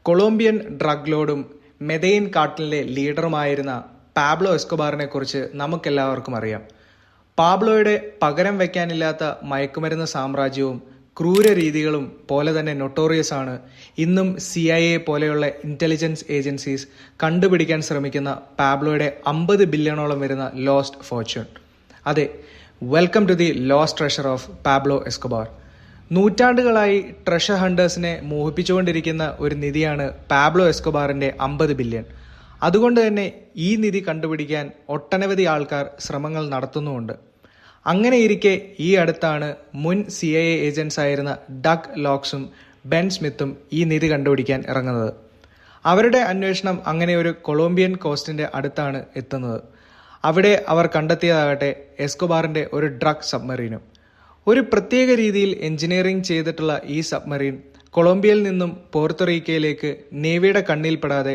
Colombian drug ലോർഡും മെദെയിൻ കാർട്ടലിലെ ലീഡറുമായിരുന്ന Pablo എസ്കോബാറിനെ കുറിച്ച് നമുക്കെല്ലാവർക്കും അറിയാം. പാബ്ലോയുടെ പകരം വയ്ക്കാനില്ലാത്ത മയക്കുമരുന്ന് സാമ്രാജ്യവും ക്രൂര രീതികളും പോലെ തന്നെ നൊട്ടോറിയസ് ആണ് ഇന്നും CIA പോലെയുള്ള ഇന്റലിജൻസ് ഏജൻസീസ് കണ്ടുപിടിക്കാൻ ശ്രമിക്കുന്ന പാബ്ലോയുടെ 50 ബില്യണോളം വരുന്ന ലോസ്റ്റ് ഫോർച്യൂൺ. അതെ, welcome to the lost treasure of Pablo Escobar. നൂറ്റാണ്ടുകളായി ട്രഷർ ഹണ്ടേഴ്സിനെ മോഹിപ്പിച്ചുകൊണ്ടിരിക്കുന്ന ഒരു നിധിയാണ് പാബ്ലോ എസ്കോബാറിന്റെ 50 ബില്യൺ. അതുകൊണ്ട് തന്നെ ഈ നിധി കണ്ടുപിടിക്കാൻ ഒട്ടനവധി ആൾക്കാർ ശ്രമങ്ങൾ നടത്തുന്നുമുണ്ട്. അങ്ങനെയിരിക്കെ ഈ അടുത്താണ് മുൻ CIA ഏജൻസ് ആയിരുന്ന ഡഗ് ലോക്സും ബെൻ സ്മിത്തും ഈ നിധി കണ്ടുപിടിക്കാൻ ഇറങ്ങുന്നത്. അവരുടെ അന്വേഷണം അങ്ങനെ ഒരു കൊളംബിയൻ കോസ്റ്റിന്റെ അടുത്താണ് എത്തുന്നത്. അവിടെ അവർ കണ്ടെത്തിയതാകട്ടെ എസ്കോബാറിന്റെ ഒരു ഡ്രഗ് സബ്മറീനും. ഒരു പ്രത്യേക രീതിയിൽ എഞ്ചിനീയറിംഗ് ചെയ്തിട്ടുള്ള ഈ സബ്മറീൻ കൊളംബിയയിൽ നിന്നും പോർത്തോറീക്കയിലേക്ക് നേവിയുടെ കണ്ണിൽപ്പെടാതെ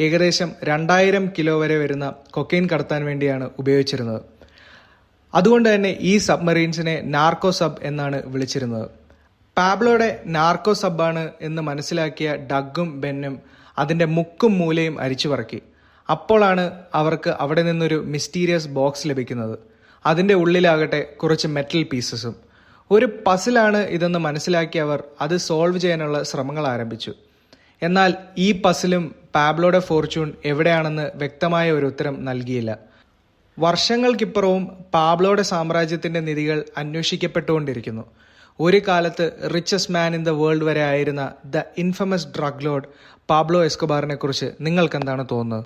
ഏകദേശം 2000 കിലോ വരെ വരുന്ന കൊക്കൈൻ കടത്താൻ വേണ്ടിയാണ് ഉപയോഗിച്ചിരുന്നത്. അതുകൊണ്ട് തന്നെ ഈ സബ്മറീൻസിനെ നാർക്കോ സബ് എന്നാണ് വിളിച്ചിരുന്നത്. പാബ്ലോയുടെ നാർക്കോ സബ്ബാണ് എന്ന് മനസ്സിലാക്കിയ ഡഗും ബെന്നും അതിന്റെ മുക്കും മൂലയും അരിച്ചു പറക്കി. അപ്പോഴാണ് അവർക്ക് അവിടെ നിന്നൊരു മിസ്റ്റീരിയസ് ബോക്സ് ലഭിക്കുന്നത്. അതിന്റെ ഉള്ളിലാകട്ടെ കുറച്ച് മെറ്റൽ പീസസും. ഒരു പസിലാണ് ഇതെന്ന് മനസ്സിലാക്കിയ അവർ അത് സോൾവ് ചെയ്യാനുള്ള ശ്രമങ്ങൾ ആരംഭിച്ചു. എന്നാൽ ഈ പസിലും പാബ്ലോയുടെ ഫോർച്യൂൺ എവിടെയാണെന്ന് വ്യക്തമായ ഒരു ഉത്തരം നൽകിയില്ല. വർഷങ്ങൾക്കിപ്പുറവും പാബ്ലോയുടെ സാമ്രാജ്യത്തിന്റെ നിധികൾ അന്വേഷിക്കപ്പെട്ടുകൊണ്ടിരിക്കുന്നു. ഒരു കാലത്ത് richest man in the world വരെ ആയിരുന്ന the infamous drug lord Pablo എസ്കോബാറിനെ കുറിച്ച് നിങ്ങൾക്ക് എന്താണ് തോന്നുന്നത്?